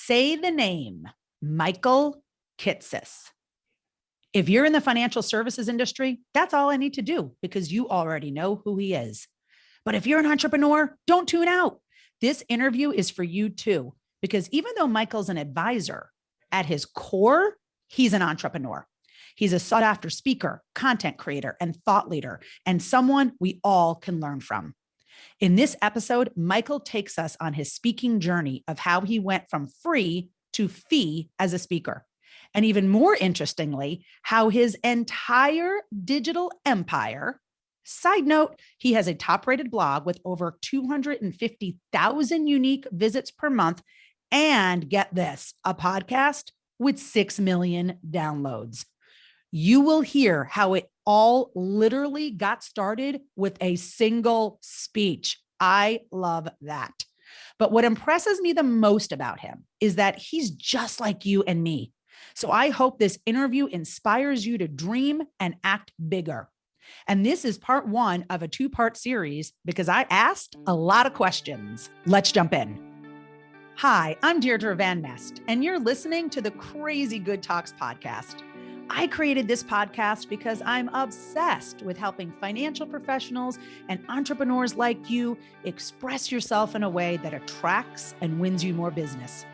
Say the name, Michael Kitces. If you're in the financial services industry, that's all I need to do because you already know who he is. But if you're an entrepreneur, don't tune out. This interview is for you too, because even though Michael's an advisor, at his core, he's an entrepreneur. He's a sought after speaker, content creator, and thought leader, and someone we all can learn from. In this episode, Michael takes us on his speaking journey of how he went from free to fee as a speaker. And even more interestingly, how his entire digital empire, side note, he has a top-rated blog with over 250,000 unique visits per month, and get this, a podcast with 6 million downloads. You will hear how it all literally got started with a single speech. I love that. But what impresses me the most about him is that he's just like you and me. So I hope this interview inspires you to dream and act bigger. And this is part one of a two-part series because I asked a lot of questions. Let's jump in. Hi, I'm Deirdre Van Nest, and you're listening to the Crazy Good Talks podcast. I created this podcast because I'm obsessed with helping financial professionals and entrepreneurs like you express yourself in a way that attracts and wins you more business.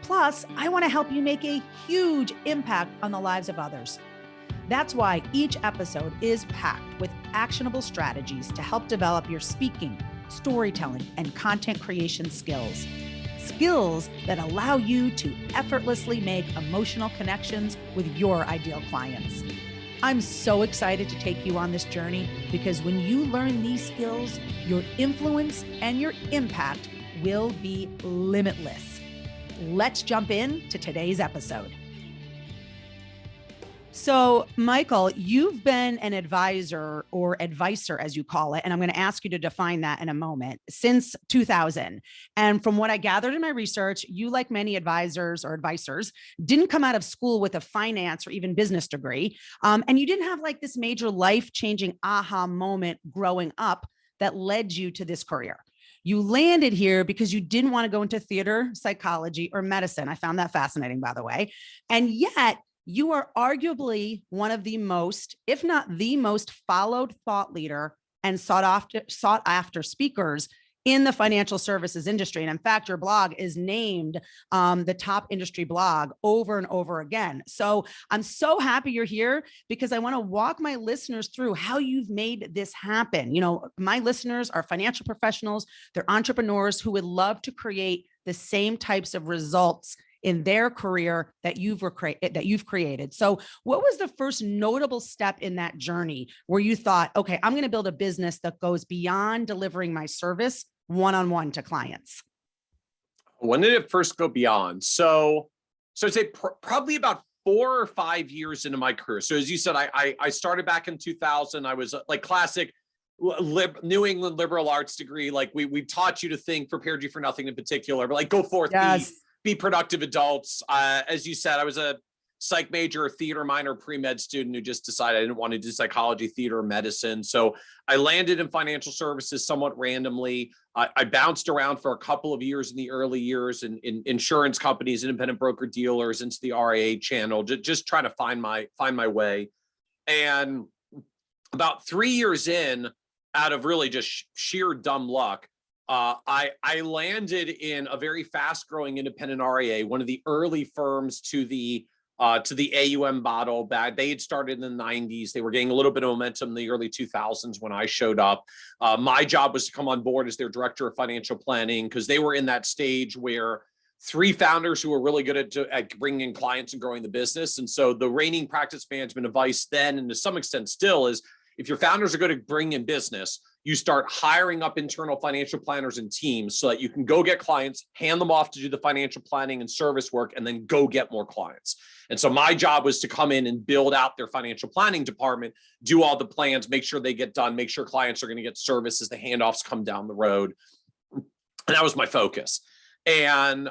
Plus, I want to help you make a huge impact on the lives of others. That's why each episode is packed with actionable strategies to help develop your speaking, storytelling, and content creation skills. Skills that allow you to effortlessly make emotional connections with your ideal clients. I'm so excited to take you on this journey because when you learn these skills, your influence and your impact will be limitless. Let's jump in to today's episode. So, Michael, you've been an advisor or advicer, as you call it, and I'm going to ask you to define that in a moment, since 2000. And from what I gathered in my research, you, like many advisors or advisors, didn't come out of school with a finance or even business degree. And you didn't have like this major life-changing aha moment growing up that led you to this career. You landed here because you didn't want to go into theater, psychology, or medicine. I found that fascinating, by the way. And yet, you are arguably one of the most, if not the most followed thought leader and sought after speakers in the financial services industry. And in fact, your blog is named the top industry blog over and over again. So I'm so happy you're here because I want to walk my listeners through how you've made this happen. You know, my listeners are financial professionals, they're entrepreneurs who would love to create the same types of results in their career that you've created. So what was the first notable step in that journey where you thought, okay, I'm going to build a business that goes beyond delivering my service one-on-one to clients? When did it first go beyond? So I'd say probably about 4 or 5 years into my career. So as you said, I started back in 2000. I was like classic New England liberal arts degree. Like we taught you to think, prepared you for nothing in particular, but like go forth, yes. Be productive adults. As you said, I was a psych major, a theater minor, pre-med student who just decided I didn't want to do psychology, theater, or medicine. So I landed in financial services somewhat randomly. I bounced around for a couple of years in the early years in insurance companies, independent broker dealers, into the RIA channel, just trying to find my way. And about 3 years in, out of really just sheer dumb luck, I landed in a very fast-growing independent RIA, one of the early firms to the AUM model. They had started in the 90s. They were getting a little bit of momentum in the early 2000s when I showed up. My job was to come on board as their director of financial planning because they were in that stage where 3 founders who were really good at bringing in clients and growing the business. And so the reigning practice management advice then, and to some extent still, is if your founders are good at bringing in business, you start hiring up internal financial planners and teams so that you can go get clients, hand them off to do the financial planning and service work, and then go get more clients. And so my job was to come in and build out their financial planning department, do all the plans, make sure they get done, make sure clients are going to get service as the handoffs come down the road. And that was my focus. And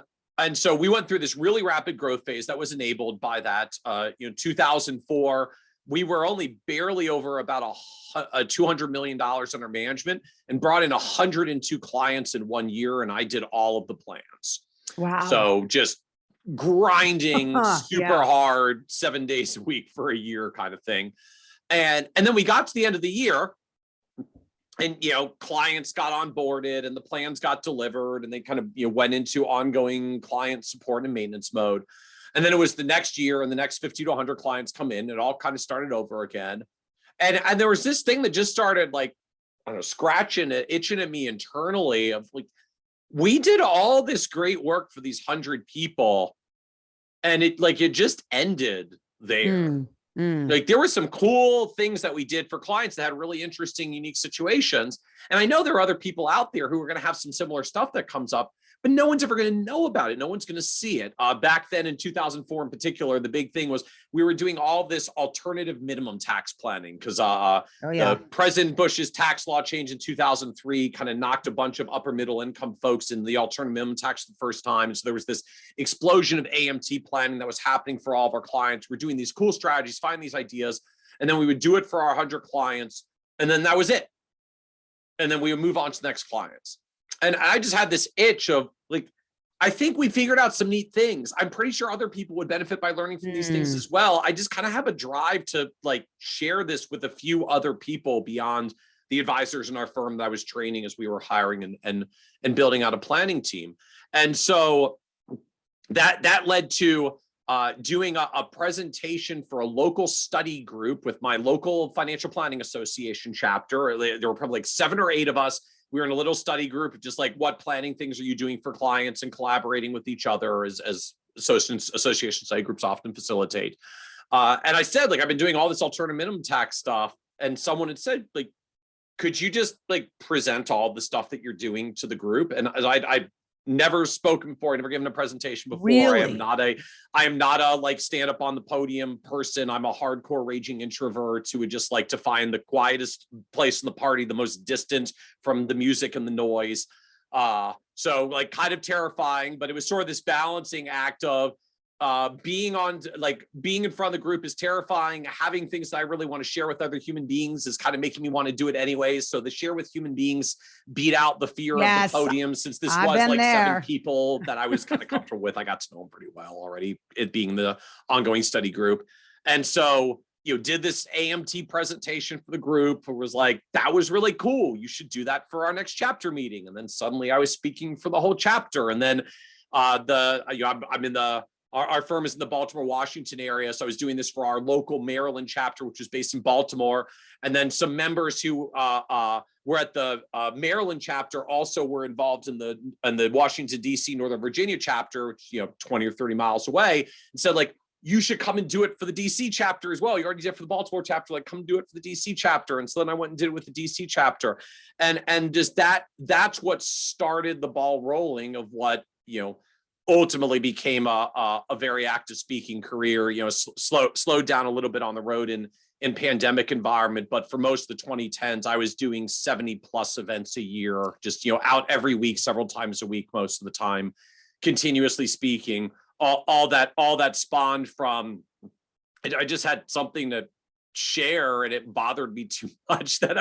so we went through this really rapid growth phase that was enabled by that. 2004, we were only barely over about a $200 million under management and brought in 102 clients in 1 year. And I did all of the plans. Wow. So just grinding super Yeah. hard 7 days a week for a year kind of thing. And then we got to the end of the year and, clients got onboarded and the plans got delivered and they kind of, went into ongoing client support and maintenance mode. And then it was the next year and the next 50 to 100 clients come in. It all kind of started over again. And there was this thing that just started like, I don't know, scratching it, itching at me internally of like, we did all this great work for these 100 people and it just ended there. Like there were some cool things that we did for clients that had really interesting, unique situations. And I know there are other people out there who are going to have some similar stuff that comes up, but no one's ever going to know about it. No one's going to see it. Back then in 2004 in particular, the big thing was we were doing all this alternative minimum tax planning because President Bush's tax law change in 2003 kind of knocked a bunch of upper middle income folks in the alternative minimum tax the first time. And so there was this explosion of AMT planning that was happening for all of our clients. We're doing these cool strategies, find these ideas, and then we would do it for our 100 clients. And then that was it. And then we would move on to the next clients. And I just had this itch of like, I think we figured out some neat things. I'm pretty sure other people would benefit by learning from these things as well. I just kind of have a drive to like share this with a few other people beyond the advisors in our firm that I was training as we were hiring and building out a planning team. And so that led to doing a presentation for a local study group with my local financial planning association chapter. There were probably like 7 or 8 of us. We were in a little study group, just like what planning things are you doing for clients and collaborating with each other as association study groups often facilitate. And I said, like, I've been doing all this alternative minimum tax stuff. And someone had said, like, could you just like present all the stuff that you're doing to the group? And I'd never spoken before, never given a presentation before. Really? I am not a like stand up on the podium person. I'm a hardcore raging introvert who would just like to find the quietest place in the party, the most distant from the music and the noise. So like kind of terrifying, but it was sort of this balancing act of being in front of the group is terrifying. Having things that I really want to share with other human beings is kind of making me want to do it anyways. So the share with human beings beat out the fear of the podium, since this was like 7 people that I was kind of comfortable with. I got to know them pretty well already, it being the ongoing study group. And so, did this AMT presentation for the group. It was like, that was really cool. You should do that for our next chapter meeting. And then suddenly I was speaking for the whole chapter. And then I'm in the Our firm is in the Baltimore, Washington area. So I was doing this for our local Maryland chapter, which is based in Baltimore. And then some members who were at the Maryland chapter also were involved in the Washington, D.C., Northern Virginia chapter, which, 20 or 30 miles away, and said, like, you should come and do it for the DC chapter as well. You already did it for the Baltimore chapter, like come do it for the DC chapter. And so then I went and did it with the DC chapter. And just that's what started the ball rolling of what, ultimately became a very active speaking career, slowed down a little bit on the road in pandemic environment. But for most of the 2010s, I was doing 70 plus events a year, just, out every week, several times a week, most of the time, continuously speaking. All that spawned from, I just had something to share and it bothered me too much that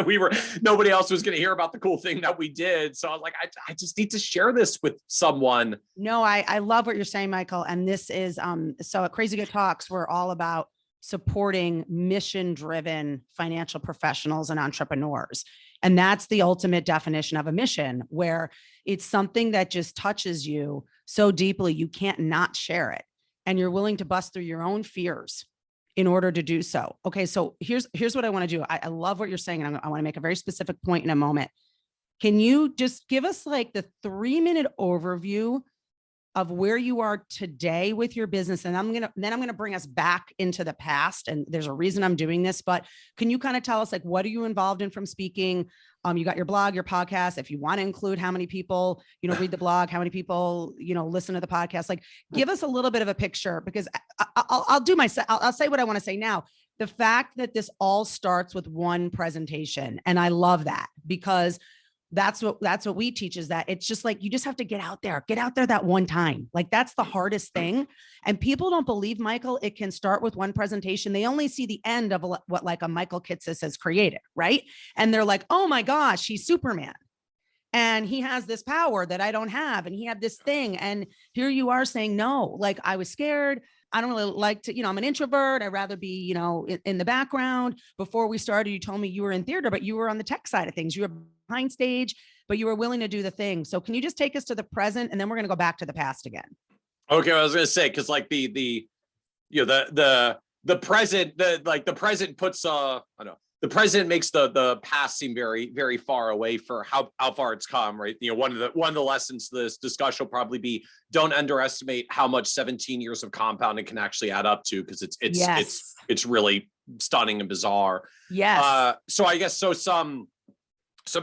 nobody else was going to hear about the cool thing that we did. So I was like, I just need to share this with someone. No, I love what you're saying, Michael. And this is, so at Crazy Good Talks, we're all about supporting mission-driven financial professionals and entrepreneurs. And that's the ultimate definition of a mission, where it's something that just touches you so deeply, you can't not share it. And you're willing to bust through your own fears in order to do so. Okay. So here's what I want to do. I love what you're saying. And I want to make a very specific point in a moment. Can you just give us like the 3-minute overview of where you are today with your business? And I'm going to bring us back into the past. And there's a reason I'm doing this, but can you kind of tell us, like, what are you involved in from speaking? You got your blog, your podcast. If you want to include how many people, read the blog, how many people, listen to the podcast, like give us a little bit of a picture, because I'll say what I want to say now. The fact that this all starts with one presentation. And I love that, because that's what we teach, is that it's just like, you just have to get out there that one time. Like that's the hardest thing. And people don't believe, Michael, it can start with one presentation. They only see the end of what like a Michael Kitces has created. Right. And they're like, oh my gosh, he's Superman. And he has this power that I don't have. And he had this thing. And here you are saying, no, like I was scared. I don't really like to, I'm an introvert. I'd rather be, in the background. Before we started, you told me you were in theater, but you were on the tech side of things. You were behind stage, but you were willing to do the thing. So can you just take us to the present, and then we're going to go back to the past again? Okay, I was going to say, because like the present, the present puts I don't know. The president makes the past seem very, very far away for how far it's come, right? One of the lessons to this discussion will probably be, don't underestimate how much 17 years of compounding can actually add up to, because it's really stunning and bizarre. Yes. So I guess some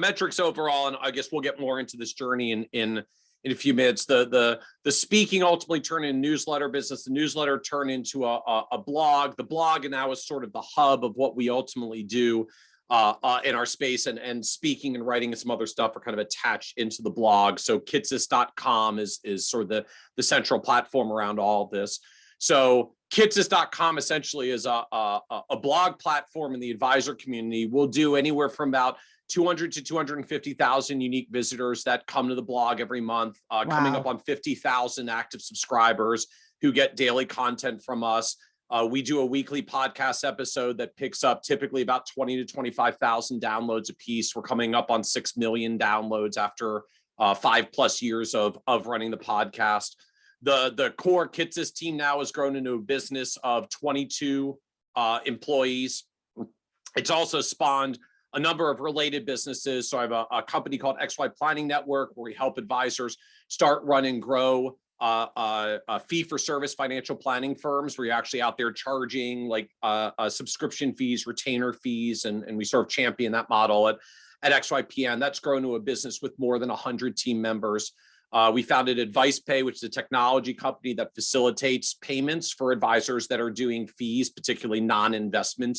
metrics overall, and I guess we'll get more into this journey in a few minutes. The speaking ultimately turned into newsletter business. The newsletter turned into a blog. The blog now is sort of the hub of what we ultimately do in our space, and speaking and writing and some other stuff are kind of attached into the blog. So kitces.com is sort of the central platform around all of this. So kitces.com essentially is a blog platform in the advisor community. We'll do anywhere from about 200 to 250,000 unique visitors that come to the blog every month, coming up on 50,000 active subscribers who get daily content from us. We do a weekly podcast episode that picks up typically about 20 to 25,000 downloads a piece. We're coming up on 6 million downloads after 5+ years of running the podcast. The core Kitces team now has grown into a business of 22 employees. It's also spawned a number of related businesses. So I have a company called XY Planning Network, where we help advisors start, run, and grow fee-for-service financial planning firms, where you're actually out there charging like subscription fees, retainer fees, and we sort of champion that model at XYPN. That's grown to a business with more than 100 team members. We founded AdvicePay, which is a technology company that facilitates payments for advisors that are doing fees, particularly non-investment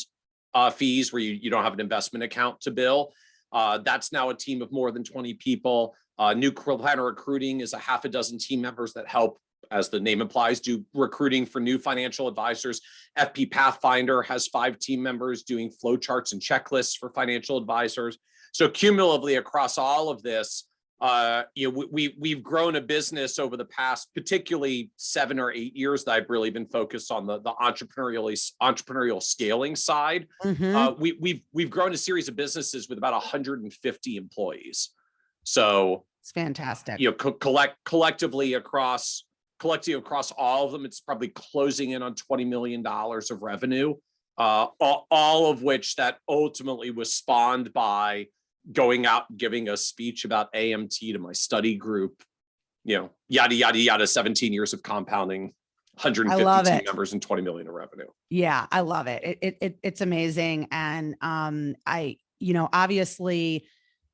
fees, where you don't have an investment account to bill. That's now a team of more than 20 people. New Planner Recruiting is a half a dozen team members that help, as the name implies, do recruiting for new financial advisors. FP Pathfinder has 5 team members doing flow charts and checklists for financial advisors. So cumulatively across all of this, we've grown a business over the past, particularly 7 or 8 years, that I've really been focused on the entrepreneurial scaling side. Mm-hmm. We've grown a series of businesses with about 150 employees. So It's fantastic. Collectively across all of them, it's probably closing in on $20 million of revenue, all of which that ultimately was spawned by going out and giving a speech about AMT to my study group, yada, yada, yada, 17 years of compounding, 150 team members, and 20 million of revenue. Yeah, I love it. It's amazing. And obviously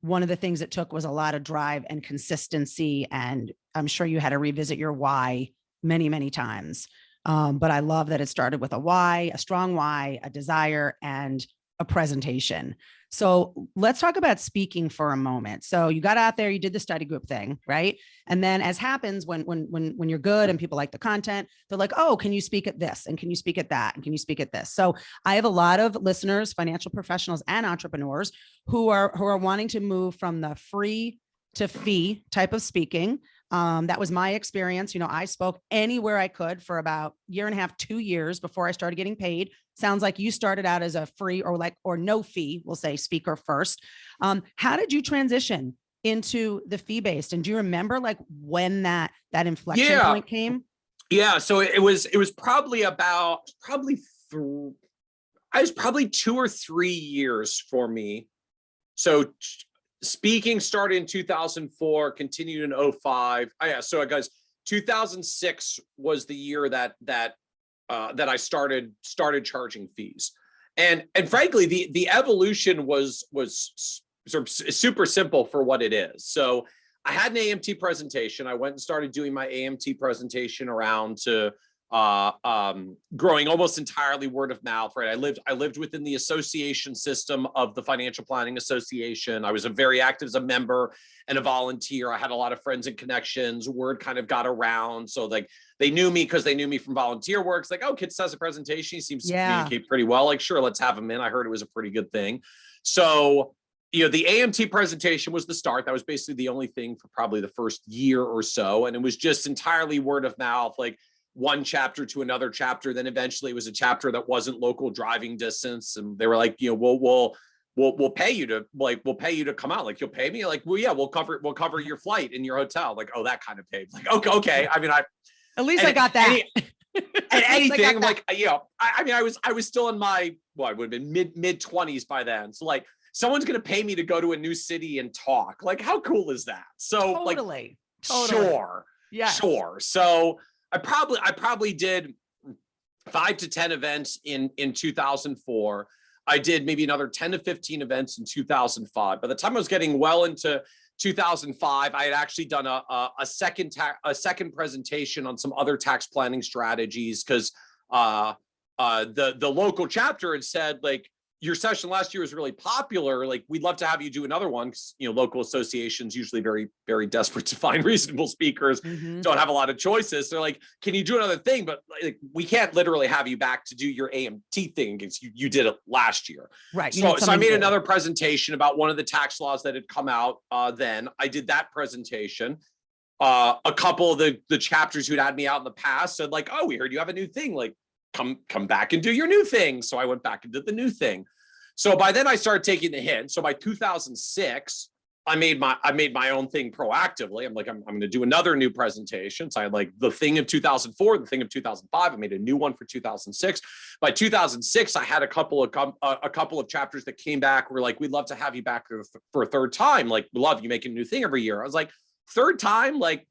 one of the things it took was a lot of drive and consistency. And I'm sure you had to revisit your why many, many times. But I love that it started with a why, a strong why, a desire, and a presentation. So let's talk about speaking for a moment. So you got out there, you did the study group thing, right? And then, as happens when you're good and people like the content, they're like, oh, can you speak at this? And can you speak at that? And can you speak at this? So I have a lot of listeners, financial professionals and entrepreneurs who are wanting to move from the free to fee type of speaking. That was my experience. I spoke anywhere I could for about 1.5 to 2 years before I started getting paid. Sounds like you started out as a free or no fee, we'll say, speaker first. How did you transition into the fee-based? And do you remember when that inflection point came? Yeah. So it was probably probably 2 or 3 years for me. So speaking started in 2004, continued in 2005. So guys, 2006 was the year that I started charging fees, and frankly, the evolution was sort of super simple for what it is. So I had an AMT presentation. I went and started doing my AMT presentation around to growing almost entirely word of mouth, right? I lived within the association system of the Financial Planning Association. I was very active as a member and a volunteer. I had a lot of friends and connections. Word kind of got around. So they knew me because they knew me from volunteer work. It's like, oh, Kitces has a presentation. He seems to communicate pretty well. Sure, let's have him in. I heard it was a pretty good thing. So the AMT presentation was the start. That was basically the only thing for probably the first year or so. And it was just entirely word of mouth, like one chapter to another chapter. Then eventually it was a chapter that wasn't local driving distance. And they were like, we'll pay you to come out. Like, you'll pay me? Like, well, yeah, we'll cover your flight and your hotel. Like, oh, that kind of paid. Like, okay. I mean, at least I got that. And anything, I'm like, I was still in my, I would have been mid 20s by then. So like, someone's going to pay me to go to a new city and talk. Like, how cool is that? So totally. Sure. Yeah. Sure. So I probably did 5 to 10 events in 2004. I did maybe another 10 to 15 events in 2005. By the time I was getting well into 2005, I had actually done a second presentation on some other tax planning strategies, because the local chapter had said, like, your session last year was really popular. Like, we'd love to have you do another one, because local associations usually very, very desperate to find reasonable speakers, don't have a lot of choices. They're like, can you do another thing? But like, we can't literally have you back to do your AMT thing, because you did it last year. Right. So I made another presentation about one of the tax laws that had come out. Then I did that presentation. A couple of the chapters who'd had me out in the past said, like, oh, we heard you have a new thing. Like, come back and do your new thing. So I went back and did the new thing. So by then I started taking the hint. So by 2006, I made my own thing proactively. I'm like, I'm going to do another new presentation. So I had like the thing of 2004, the thing of 2005. I made a new one for 2006. By 2006, I had a couple of chapters that came back. We're like, we'd love to have you back for a third time. Like, we love you making a new thing every year. I was like, third time, like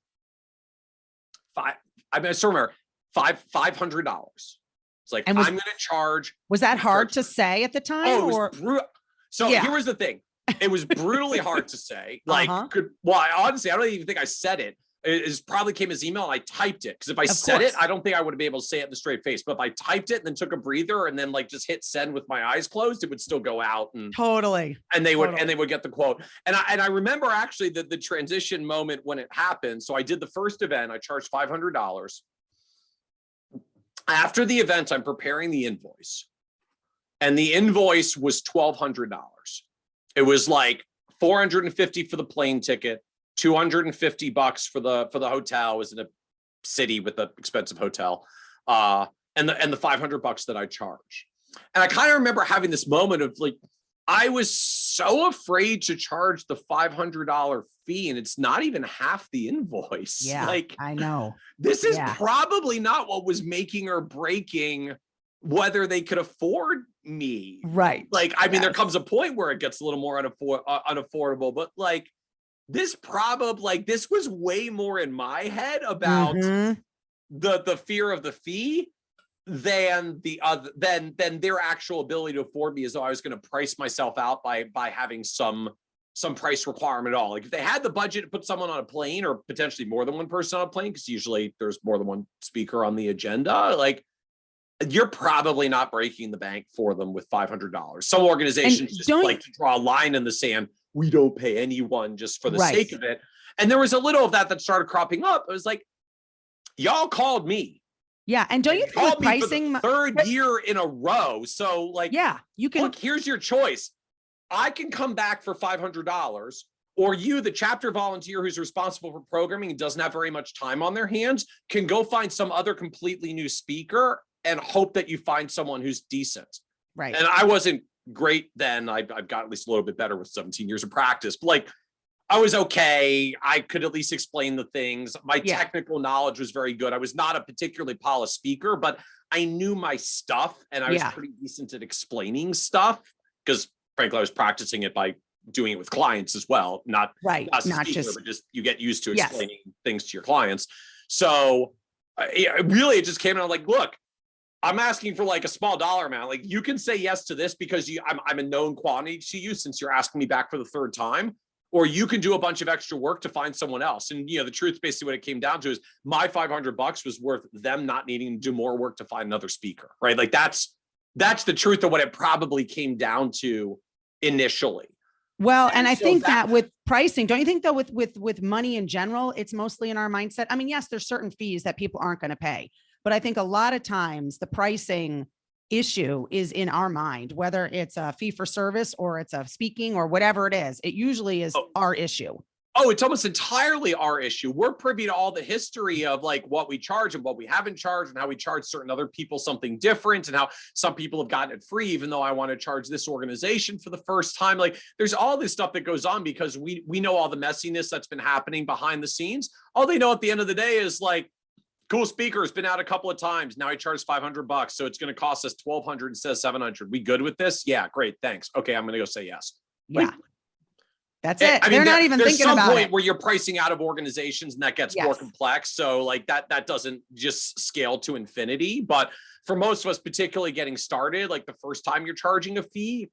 I still remember $500. It's like, I'm going to charge. Was that hard to say at the time? Oh, it was brutal. So here was the thing. It was brutally hard to say. Like, honestly, I don't even think I said it. It probably came as email and I typed it. Because if I said it, I don't think I would be able to say it in the straight face. But if I typed it and then took a breather and then like just hit send with my eyes closed, it would still go out. And totally. And they would get the quote. And I remember actually the transition moment when it happened. So I did the first event. I charged $500. After the event, I'm preparing the invoice, and the invoice was $1,200. It was like $450 for the plane ticket, $250 for the hotel. It was in a city with an expensive hotel, and the $500 that I charge. And I kind of remember having this moment of like, I was so afraid to charge the $500 fee, and it's not even half the invoice. Yeah, like, I know. This is probably not what was making or breaking whether they could afford me. Right. Like, I mean, there comes a point where it gets a little more unaffordable, but like, this was way more in my head about the fear of the fee than their actual ability to afford me, as though I was going to price myself out by having some price requirement at all. Like, if they had the budget to put someone on a plane, or potentially more than one person on a plane, because usually there's more than one speaker on the agenda, like, you're probably not breaking the bank for them with $500. Some organizations just like to draw a line in the sand. We don't pay anyone just for the sake of it. And there was a little of that started cropping up. It was like, y'all called me. Yeah. And don't you think with pricing, for the third year in a row? So like, you can look, here's your choice. I can come back for $500, or you, the chapter volunteer who's responsible for programming and doesn't have very much time on their hands, can go find some other completely new speaker and hope that you find someone who's decent. Right. And I wasn't great then. I've got at least a little bit better with 17 years of practice, but like, I was okay. I could at least explain the things. My technical knowledge was very good. I was not a particularly polished speaker, but I knew my stuff, and I was pretty decent at explaining stuff, because frankly, I was practicing it by doing it with clients as well. Not just but just you get used to explaining things to your clients. So it just came out like, look, I'm asking for like a small dollar amount. Like, you can say yes to this because I'm a known quantity to you, since you're asking me back for the third time, or you can do a bunch of extra work to find someone else. And the truth, basically what it came down to, is my $500 was worth them not needing to do more work to find another speaker, right? Like, that's the truth of what it probably came down to initially. Well, and I think that with pricing, don't you think though, with money in general, it's mostly in our mindset. I mean, yes, there's certain fees that people aren't going to pay, but I think a lot of times the pricing issue is in our mind, whether it's a fee for service or it's a speaking or whatever it is, it usually is our issue. Oh, it's almost entirely our issue. We're privy to all the history of like what we charge and what we haven't charged and how we charge certain other people something different and how some people have gotten it free, even though I want to charge this organization for the first time. Like there's all this stuff that goes on because we know all the messiness that's been happening behind the scenes. All they know at the end of the day is like, cool speaker has been out a couple of times. Now he charges $500. So it's going to cost us $1,200 instead of $700. We good with this? Yeah, great. Thanks. Okay. I'm going to go say yes. Yeah. Like, that's it. I mean, They're not even thinking about it. There's some point where you're pricing out of organizations and that gets more complex. So like that doesn't just scale to infinity. But for most of us, particularly getting started, like the first time you're charging a fee,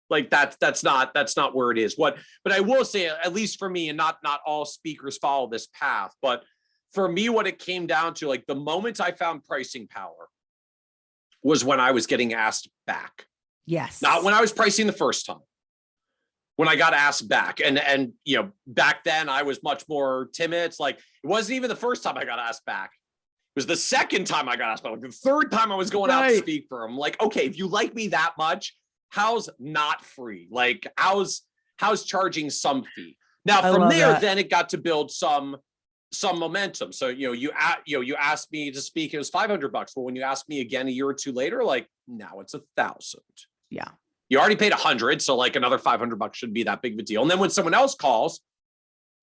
like that's not where it is. But I will say, at least for me, and not all speakers follow this path, but for me, what it came down to, like the moment I found pricing power was when I was getting asked back. Yes. Not when I was pricing the first time. When I got asked back, and you know, back then I was much more timid. It's like, it wasn't even the first time I got asked back. It was the second time I got asked back. Like the third time I was going out to speak for them. Like, okay, if you like me that much, how's not free? Like, how's charging some fee? Now from there, then it got to build some momentum. So you asked me to speak, it was $500. Well, when you asked me again a year or two later, like now it's $1,000. Yeah. You already paid $100, so like another $500 shouldn't be that big of a deal. And then when someone else calls,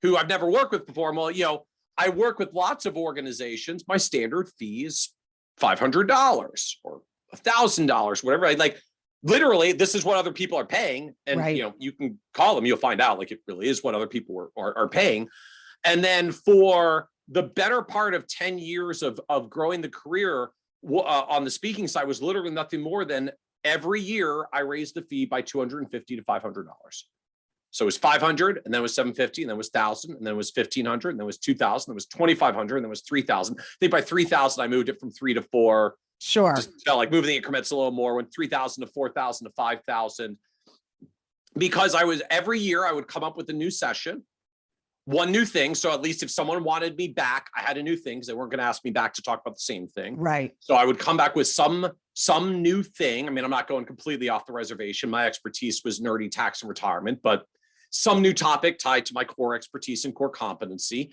who I've never worked with before, well, you know, I work with lots of organizations. My standard fee is $500 or $1,000, whatever. Like literally, this is what other people are paying, and you know, you can call them, you'll find out like it really is what other people are paying. And then for the better part of 10 years of growing the career on the speaking side was literally nothing more than every year I raised the fee by $250 to $500. So it was 500, and then it was 750, and then it was 1,000, and then it was 1,500, and then it was 2,000, then it was 2,500, and then it was 3,000. I think by 3,000, I moved it from 3 to 4. Sure. Just felt like moving the increments a little more. Went 3,000 to 4,000 to 5,000, because every year I would come up with a new session, one new thing. So at least if someone wanted me back, I had a new thing because they weren't going to ask me back to talk about the same thing. Right. So I would come back with some new thing. I mean, I'm not going completely off the reservation. My expertise was nerdy tax and retirement, but some new topic tied to my core expertise and core competency.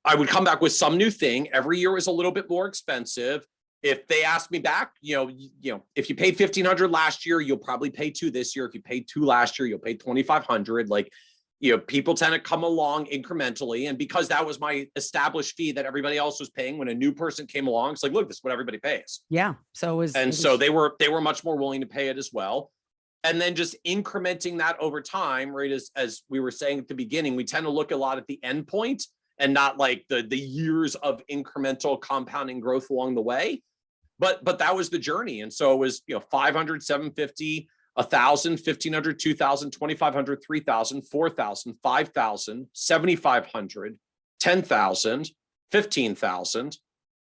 I would come back with some new thing. Every year was a little bit more expensive. If they asked me back, you know, if you paid 1,500 last year, you'll probably pay 2 this year. If you paid 2 last year, you'll pay 2,500. Like, you know, people tend to come along incrementally. And because that was my established fee that everybody else was paying, when a new person came along, it's like, look, this is what everybody pays. Yeah. So they were much more willing to pay it as well. And then just incrementing that over time, right? As we were saying at the beginning, we tend to look a lot at the end point and not like the years of incremental compounding growth along the way. But that was the journey. And so it was, you know, 500, 750, 1,000, 1,500, 2,000, 2,500, 3,000, 4,000, 5,000, 7,500, 10,000, 15,000.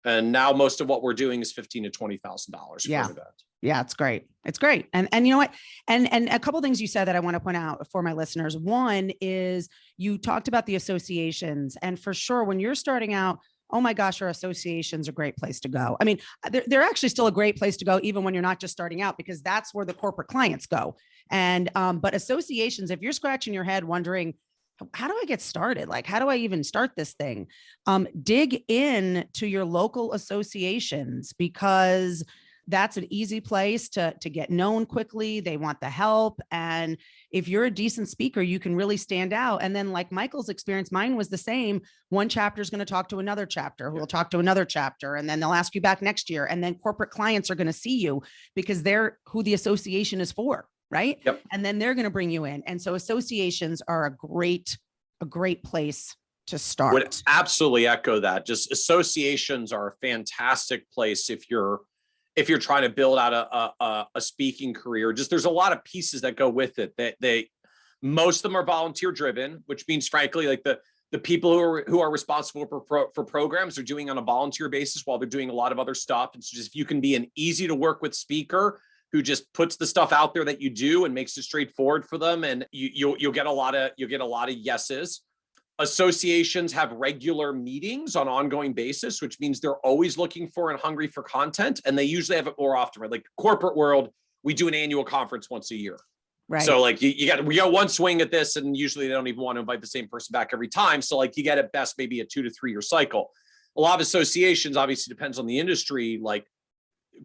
And now most of what we're doing is $15,000 to $20,000 for an event. Yeah, it's great. It's great. And you know what? And a couple of things you said that I want to point out for my listeners. One is you talked about the associations, and for sure, when you're starting out, oh my gosh, our associations are a great place to go. I mean, they're actually still a great place to go, even when you're not just starting out, because that's where the corporate clients go. And, but associations, if you're scratching your head wondering, how do I get started? Like, how do I even start this thing? Dig in to your local associations, because that's an easy place to get known quickly. They want the help. And if you're a decent speaker, you can really stand out. And then like Michael's experience, mine was the same. One chapter is going to talk to another chapter who will talk to another chapter. And then they'll ask you back next year. And then corporate clients are going to see you because they're who the association is for. Right. Yep. And then they're going to bring you in. And so associations are a great place to start. Would absolutely echo that. Just associations are a fantastic place if you're trying to build out a speaking career. Just there's a lot of pieces that go with it. Most of them are volunteer driven, which means frankly, like the people who are responsible for programs are doing on a volunteer basis while they're doing a lot of other stuff. And so just if you can be an easy to work with speaker who just puts the stuff out there that you do and makes it straightforward for them, and you'll get a lot of yeses. Associations have regular meetings on an ongoing basis, which means they're always looking for and hungry for content. And they usually have it more often, right? Like corporate world, we do an annual conference once a year. Right. So like we got one swing at this, and usually they don't even want to invite the same person back every time. So like you get at best maybe a 2 to 3 year cycle. A lot of associations, obviously depends on the industry, like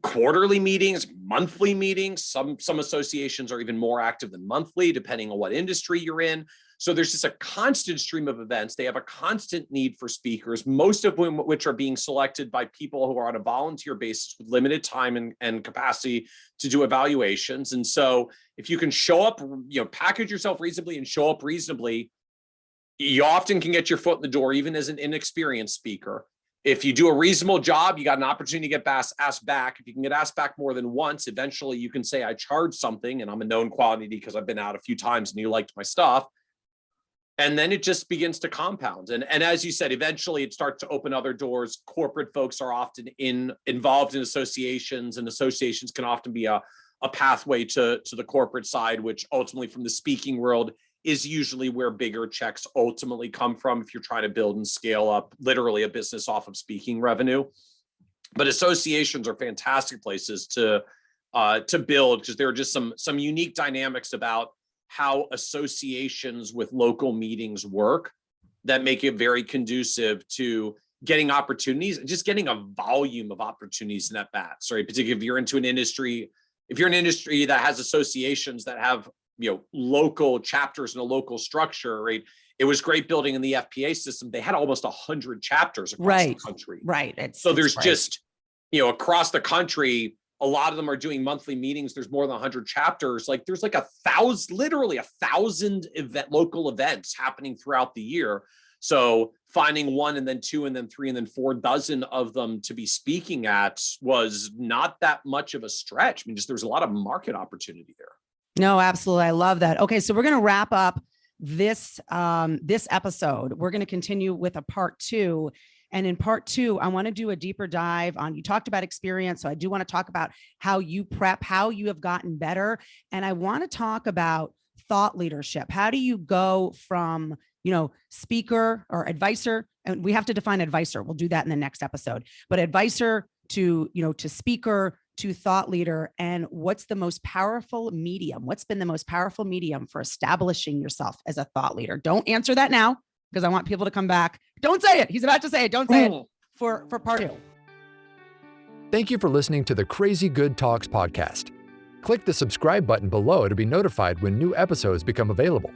quarterly meetings, monthly meetings. Some associations are even more active than monthly, depending on what industry you're in. So there's just a constant stream of events. They have a constant need for speakers, most of which are being selected by people who are on a volunteer basis with limited time and capacity to do evaluations. And so if you can show up, package yourself reasonably and show up reasonably, you often can get your foot in the door, even as an inexperienced speaker. If you do a reasonable job, you got an opportunity to get asked back. If you can get asked back more than once, eventually you can say, I charge something and I'm a known quantity because I've been out a few times and you liked my stuff. And then it just begins to compound. And as you said, eventually it starts to open other doors. Corporate folks are often involved in associations, and associations can often be a pathway to the corporate side, which ultimately from the speaking world is usually where bigger checks ultimately come from if you're trying to build and scale up literally a business off of speaking revenue. But associations are fantastic places to build, because there are just some unique dynamics about how associations with local meetings work that make it very conducive to getting opportunities and just getting a volume of opportunities in at bats, right? Particularly if you're into an industry, that has associations that have local chapters and a local structure, right? It was great building in the FPA system. They had almost 100 chapters across the country. Right. There's just, across the country, a lot of them are doing monthly meetings. There's more than 100 chapters. Like there's like 1,000, literally 1,000 local events happening throughout the year. So finding 1 and then 2 and then 3 and then 4 dozen of them to be speaking at was not that much of a stretch. I mean, there's a lot of market opportunity there. No, absolutely. I love that. Okay. So we're going to wrap up this episode. We're going to continue with a part 2. And in part 2, I want to do a deeper dive on, you talked about experience. So I do want to talk about how you prep, how you have gotten better. And I want to talk about thought leadership. How do you go from, speaker or advisor? And we have to define advisor. We'll do that in the next episode, but advisor to speaker to thought leader, and what's the most powerful medium? What's been the most powerful medium for establishing yourself as a thought leader? Don't answer that now, because I want people to come back. Don't say it. He's about to say it. Don't say it for part 2. Thank you for listening to the Crazy Good Talks podcast. Click the subscribe button below to be notified when new episodes become available.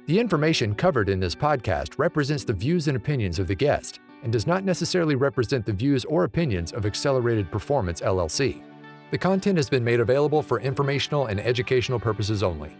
The information covered in this podcast represents the views and opinions of the guest and does not necessarily represent the views or opinions of Accelerated Performance, LLC. The content has been made available for informational and educational purposes only.